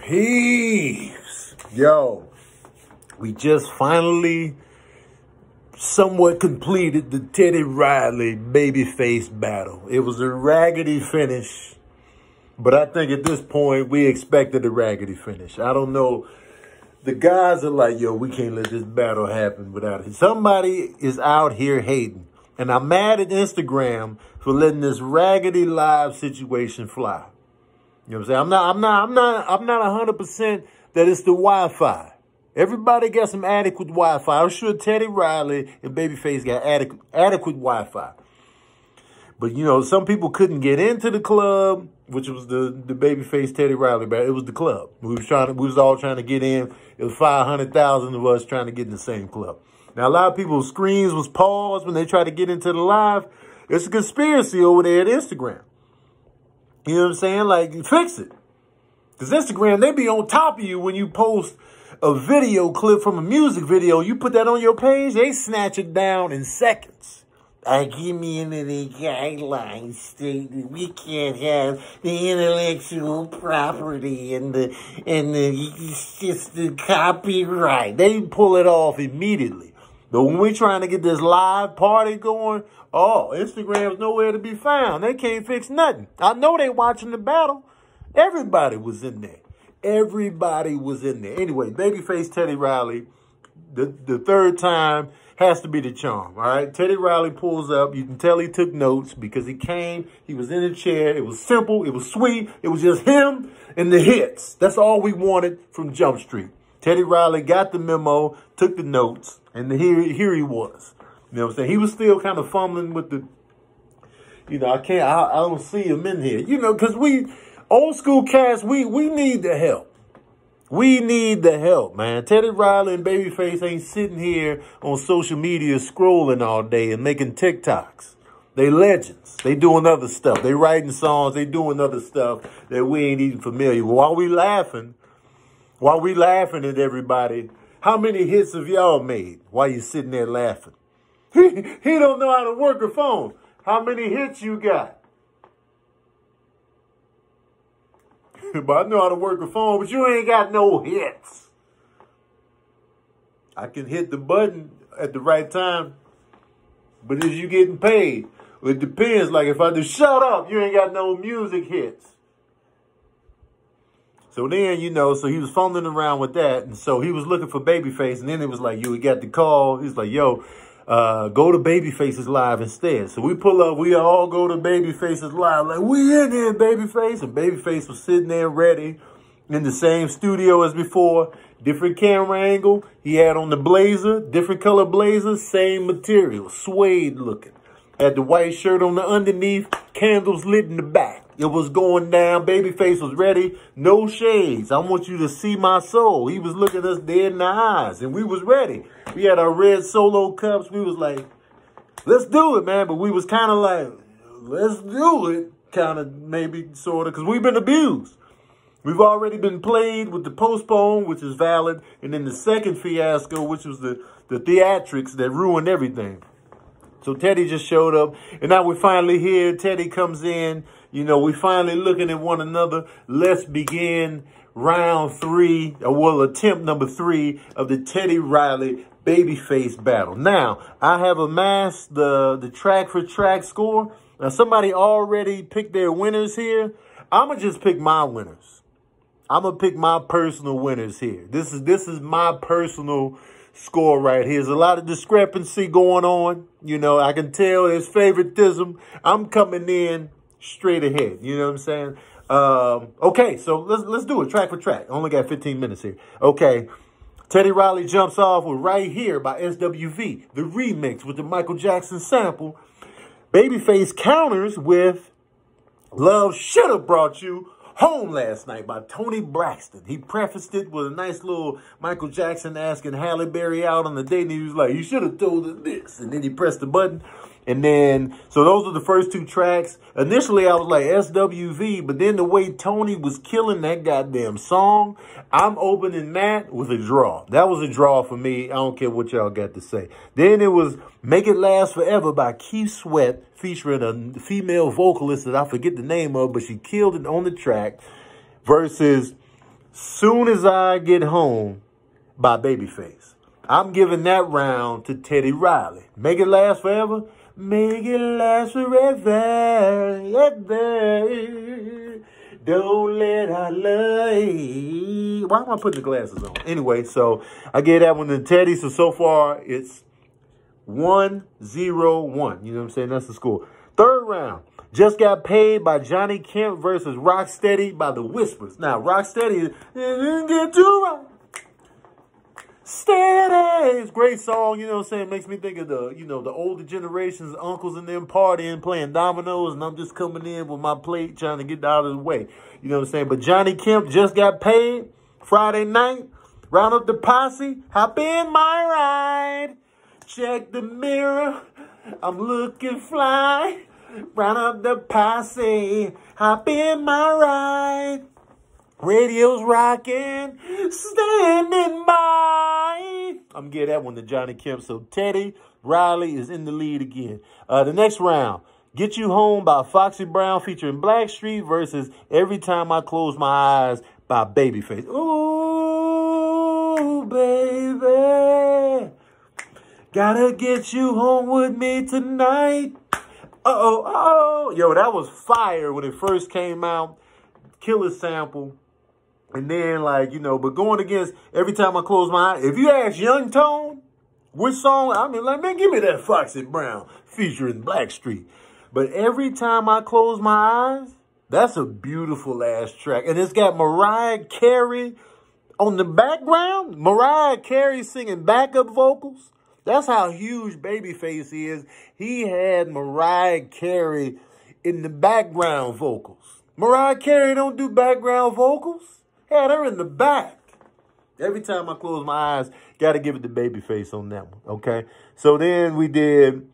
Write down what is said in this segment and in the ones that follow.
Peace. Yo, we just finally somewhat completed the Teddy Riley Babyface battle. It was a raggedy finish, but I think at this point we expected a raggedy finish. I don't know. The guys are like, yo, we can't let this battle happen without it. Somebody is out here hating. And I'm mad at Instagram for letting this raggedy live situation fly. You know what I'm saying? I'm not 100% that it's the Wi-Fi. Everybody got some adequate Wi-Fi. I'm sure Teddy Riley and Babyface got adequate Wi-Fi. But, you know, some people couldn't get into the club, which was the Babyface Teddy Riley battle. It was the club. We was all trying to get in. It was 500,000 of us trying to get in the same club. Now, a lot of people's screens was paused when they tried to get into the live. It's a conspiracy over there at Instagram. You know what I'm saying? Like, fix it. Because Instagram, they be on top of you when you post a video clip from a music video. You put that on your page, they snatch it down in seconds. Give me into the guidelines stated we can't have the intellectual property and it's just the copyright. They pull it off immediately. But when we're trying to get this live party going, oh, Instagram's nowhere to be found. They can't fix nothing. I know they watching the battle. Everybody was in there. Everybody was in there. Anyway, Babyface Teddy Riley, the third time has to be the charm, all right? Teddy Riley pulls up. You can tell he took notes because he came. He was in a chair. It was simple. It was sweet. It was just him and the hits. That's all we wanted from Jump Street. Teddy Riley got the memo, took the notes, and here he was. You know what I'm saying? He was still kind of fumbling with the, you know, I don't see him in here. You know, because old school cats, we need the help. We need the help, man. Teddy Riley and Babyface ain't sitting here on social media scrolling all day and making TikToks. They legends. They doing other stuff. They writing songs. They doing other stuff that we ain't even familiar with. While we laughing at everybody, how many hits have y'all made while you sitting there laughing? He don't know how to work a phone. How many hits you got? But I know how to work a phone, but you ain't got no hits. I can hit the button at the right time, but is you getting paid? Well, it depends. Like if I just shut up, you ain't got no music hits. So then, you know, so he was fumbling around with that. And so he was looking for Babyface. And then it was like, he got the call. He's like, yo, go to Babyface's live instead. So we pull up, we all go to Babyface's live. Like, we in here, Babyface. And Babyface was sitting there ready in the same studio as before. Different camera angle. He had on the blazer, different color blazer, same material, suede looking. Had the white shirt on the underneath, candles lit in the back. It was going down. Babyface was ready. No shades. I want you to see my soul. He was looking us dead in the eyes. And we was ready. We had our red Solo cups. We was like, let's do it, man. But we was kind of like, let's do it. Kind of, maybe, sort of. Because we've been abused. We've already been played with the postpone, which is valid. And then the second fiasco, which was the theatrics that ruined everything. So Teddy just showed up. And now we're finally here. Teddy comes in. You know, we finally looking at one another. Let's begin round 3, or attempt number 3 of the Teddy Riley Babyface battle. Now, I have amassed the track for track score. Now, somebody already picked their winners here. I'm going to just pick my winners. I'm going to pick my personal winners here. This is my personal score right here. There's a lot of discrepancy going on. You know, I can tell there's favoritism. I'm coming in straight ahead. You know what I'm saying? Okay, so let's do it track for track. Only got 15 minutes here. Okay. Teddy Riley jumps off with Right Here by SWV, the remix with the Michael Jackson sample. Babyface counters with Love Should Have Brought You Home Last Night by Tony Braxton. He prefaced it with a nice little Michael Jackson asking Halle Berry out on the date, and he was like, you should have told her this. And then he pressed the button. And then, so those are the first 2 tracks. Initially, I was like SWV, but then the way Tony was killing that goddamn song, I'm opening that with a draw. That was a draw for me. I don't care what y'all got to say. Then it was Make It Last Forever by Keith Sweat, featuring a female vocalist that I forget the name of, but she killed it on the track, versus Soon As I Get Home by Babyface. I'm giving that round to Teddy Riley. Make It Last Forever. Make it last forever. Don't let our love. Why am I putting the glasses on? Anyway, so I gave that one to Teddy. So far, it's 1-0-1. You know what I'm saying? That's the score. Third round. Just Got Paid by Johnny Kemp versus Rocksteady by The Whispers. Now, Rocksteady get too right. Steady. It's a great song, you know what I'm saying? Makes me think of the, the older generations, uncles and them partying, playing dominoes, and I'm just coming in with my plate trying to get out of the way. You know what I'm saying? But Johnny Kemp Just Got Paid, Friday night, round up the posse, hop in my ride. Check the mirror, I'm looking fly. Round up the posse, hop in my ride. Radio's rocking, standing by. I'm getting that one to Johnny Kemp. So Teddy Riley is in the lead again. The next round, Get You Home by Foxy Brown featuring Blackstreet versus Every Time I Close My Eyes by Babyface. Ooh, baby, gotta get you home with me tonight. Uh-oh. Yo, that was fire when it first came out. Killer sample. And then, but going against Every Time I Close My Eyes. If you ask Young Tone, which song, man, give me that Foxy Brown featuring Blackstreet. But Every Time I Close My Eyes, that's a beautiful ass track. And it's got Mariah Carey on the background. Mariah Carey singing backup vocals. That's how huge Babyface is. He had Mariah Carey in the background vocals. Mariah Carey don't do background vocals. Had her in the back. Every Time I Close My Eyes, got to give it to Babyface on that one, okay? So then we did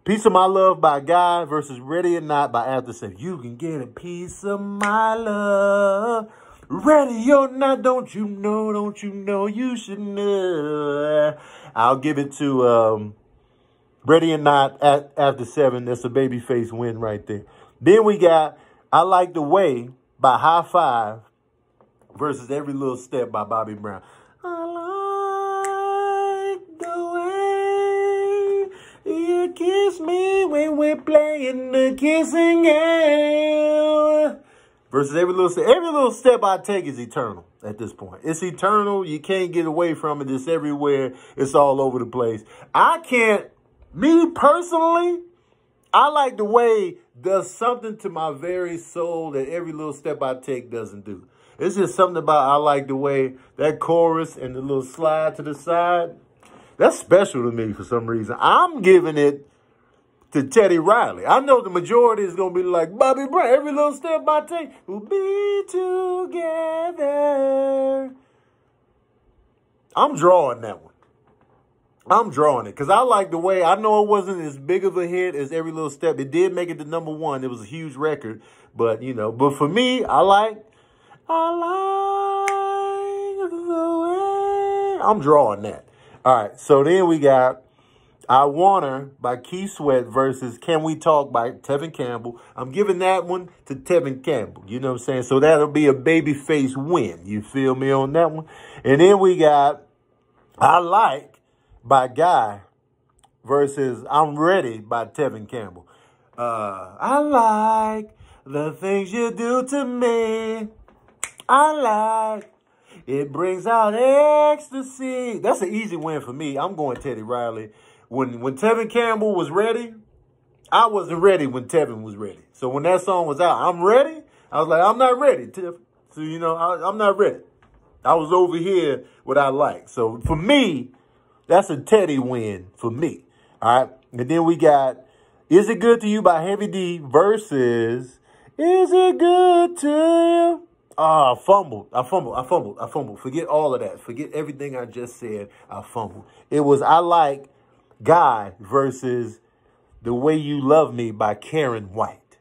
Piece of My Love by Guy versus Ready or Not by After Seven. You can get a piece of my love. Ready or not, don't you know, you should know. I'll give it to Ready or Not After Seven. That's a Babyface win right there. Then we got I Like the Way by High Five versus Every Little Step by Bobby Brown. I like the way you kiss me when we're playing the kissing game. Versus Every Little Step. Every Little Step I Take is eternal at this point. It's eternal. You can't get away from it. It's everywhere. It's all over the place. Me personally, I Like the Way does something to my very soul that Every Little Step I Take doesn't do. It's just something about I Like the Way, that chorus and the little slide to the side. That's special to me for some reason. I'm giving it to Teddy Riley. I know the majority is going to be like, Bobby Brown, Every Little Step I Take, we'll be together. I'm drawing that one. I'm drawing it because I Like the Way. I know it wasn't as big of a hit as Every Little Step. It did make it to #1. It was a huge record. But, but for me, I like the way. I'm drawing that. All right. So then we got I Want Her by Keith Sweat versus Can We Talk by Tevin Campbell. I'm giving that one to Tevin Campbell. You know what I'm saying? So that'll be a Babyface win. You feel me on that one? And then we got I Like by Guy versus I'm Ready by Tevin Campbell. I like the things you do to me. I like it brings out ecstasy. That's an easy win for me. I'm going Teddy Riley. When Tevin Campbell was ready, I wasn't ready when Tevin was ready. So when that song was out, I'm ready. I was like, I'm not ready, Tiff. So, I'm not ready. I was over here what I like. So for me, that's a Teddy win for me. All right. And then we got Is It Good to You by Heavy D versus Is It Good to You? I fumbled. Forget all of that. Forget everything I just said. I fumbled. It was I Like Guy versus The Way You Love Me by Karen White.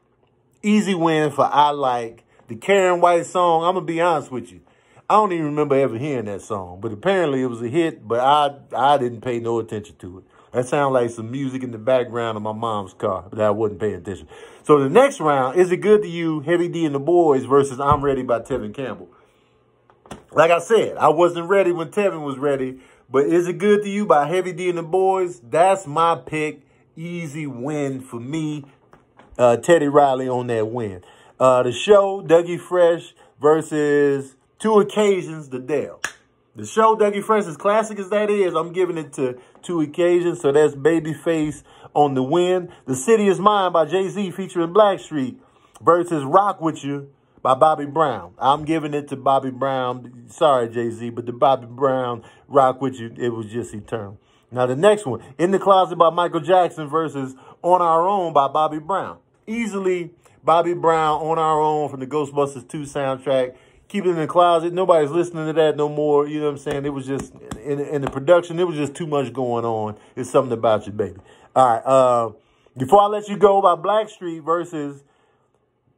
Easy win for I Like. The Karen White song, I'm going to be honest with you. I don't even remember ever hearing that song. But apparently it was a hit, but I didn't pay no attention to it. That sounded like some music in the background of my mom's car, but I wasn't paying attention. So the next round, Is It Good to You, Heavy D and the Boys versus I'm Ready by Tevin Campbell. like I said, I wasn't ready when Tevin was ready. But Is It Good to You by Heavy D and the Boys? That's my pick. Easy win for me. Teddy Riley on that win. The show, Dougie Fresh versus Two Occasions, The Dale. The show, Dougie Fresh, as classic as that is, I'm giving it to Two Occasions. So that's Babyface on the win. The City Is Mine by Jay-Z featuring Blackstreet versus Rock With You by Bobby Brown. I'm giving it to Bobby Brown. Sorry, Jay-Z, but the Bobby Brown Rock With You, it was just eternal. Now, the next one, In the Closet by Michael Jackson versus On Our Own by Bobby Brown. Easily, Bobby Brown, On Our Own from the Ghostbusters 2 soundtrack. Keep It in the Closet. Nobody's listening to that no more. You know what I'm saying? It was just, in the production, there was just too much going on. It's Something About You, baby. All right. Before I Let You Go by Blackstreet versus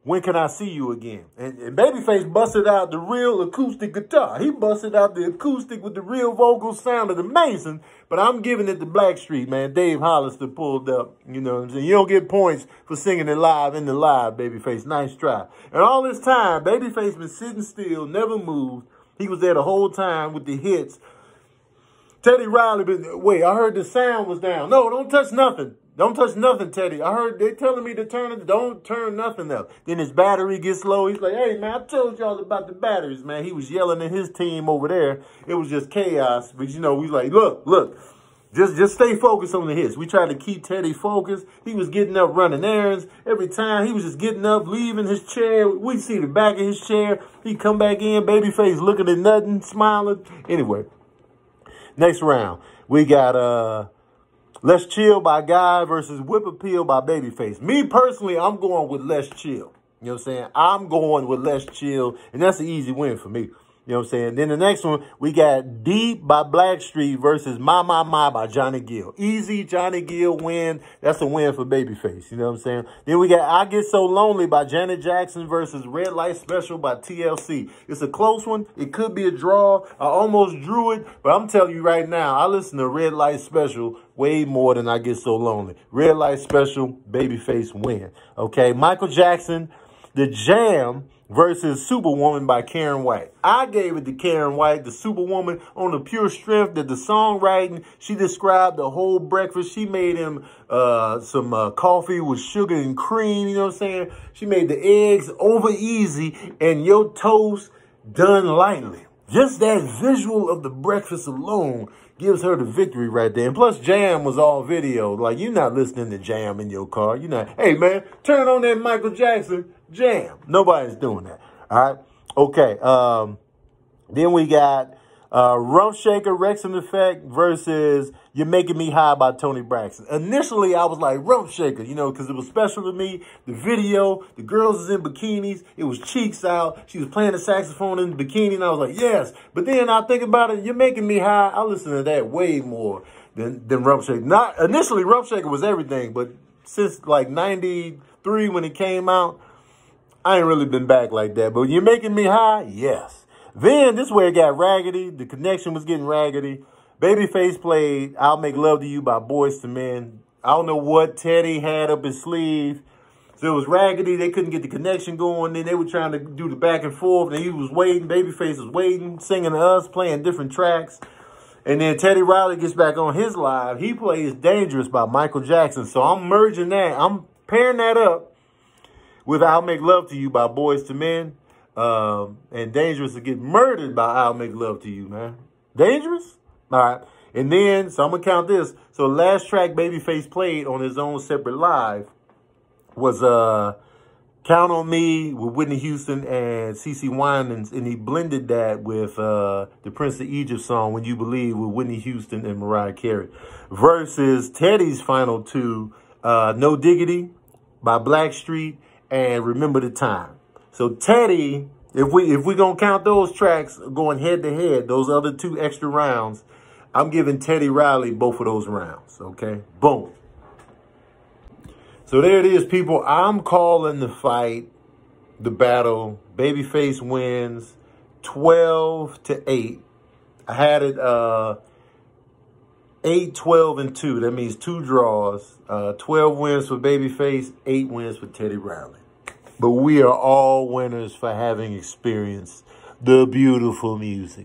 When Can I See You Again? And Babyface busted out the real acoustic guitar. He busted out the acoustic with the real vocal, sounded amazing. But I'm giving it to Blackstreet, man. Dave Hollister pulled up. You know what I'm saying? You don't get points for singing it live in the live, Babyface. Nice try. And all this time, Babyface been sitting still, never moved. He was there the whole time with the hits. Teddy Riley been, wait, I heard the sound was down. No, don't touch nothing. Don't touch nothing, Teddy. I heard they telling me to turn it. Don't turn nothing up. Then his battery gets low. He's like, hey, man, I told y'all about the batteries, man. He was yelling at his team over there. It was just chaos. But, you know, we like, look, just stay focused on the hits. We tried to keep Teddy focused. He was getting up, running errands. Every time he was just getting up, leaving his chair. We see the back of his chair. He come back in, Babyface looking at nothing, smiling. Anyway, next round, we got Let's Chill by Guy versus Whip Appeal by Babyface. Me personally, I'm going with Let's Chill. You know what I'm saying? I'm going with Let's Chill, and that's an easy win for me. You know what I'm saying? Then the next one, we got Deep by Blackstreet versus My by Johnny Gill. Easy Johnny Gill win. That's a win for Babyface. You know what I'm saying? Then we got I Get So Lonely by Janet Jackson versus Red Light Special by TLC. It's a close one. It could be a draw. I almost drew it, but I'm telling you right now, I listen to Red Light Special way more than I Get So Lonely. Red Light Special, Babyface win. Okay, Michael Jackson, The Jam versus Superwoman by Karen White. I gave it to Karen White, the Superwoman, on the pure strength that the songwriting, she described the whole breakfast. She made him some coffee with sugar and cream, you know what I'm saying? She made the eggs over easy and your toast done lightly. Just that visual of the breakfast alone gives her the victory right there. And plus, Jam was all video. Like, you're not listening to Jam in your car. You're not, hey, man, turn on that Michael Jackson Jam. Nobody's doing that. All right? Okay. Then we got Rump Shaker, Wrexham-Effect versus You're Making Me High by Tony Braxton. Initially, I was like, Rump Shaker, you know, because it was special to me. The video, the girls was in bikinis. It was cheeks out. She was playing the saxophone in the bikini, and I was like, yes. But then I think about it, You're Making Me High. I listen to that way more than Rump Shaker. Not initially, Rump Shaker was everything, but since like 93 when it came out, I ain't really been back like that. But You're Making Me High, yes. Then this is where it got raggedy. The connection was getting raggedy. Babyface played I'll Make Love to You by Boyz II Men. I don't know what Teddy had up his sleeve. So it was raggedy. They couldn't get the connection going. Then they were trying to do the back and forth. And he was waiting. Babyface was waiting, singing to us, playing different tracks. And then Teddy Riley gets back on his live. He plays Dangerous by Michael Jackson. So I'm merging that. I'm pairing that up with I'll Make Love to You by Boyz II Men. And Dangerous to get murdered by I'll Make Love to You, man. Dangerous? All right. And then, so I'm going to count this. So the last track Babyface played on his own separate live was Count on Me with Whitney Houston and CeCe Winans. And he blended that with the Prince of Egypt song, When You Believe, with Whitney Houston and Mariah Carey. Versus Teddy's final two, No Diggity by Blackstreet and Remember the Time. So Teddy, if we gonna count those tracks going head to head, those other two extra rounds, I'm giving Teddy Riley both of those rounds. Okay, boom. So there it is, people. I'm calling the fight, the battle. Babyface wins 12-8. I had it 8-12-2. That means 2 draws. 12 wins for Babyface, 8 wins for Teddy Riley. But we are all winners for having experienced the beautiful music.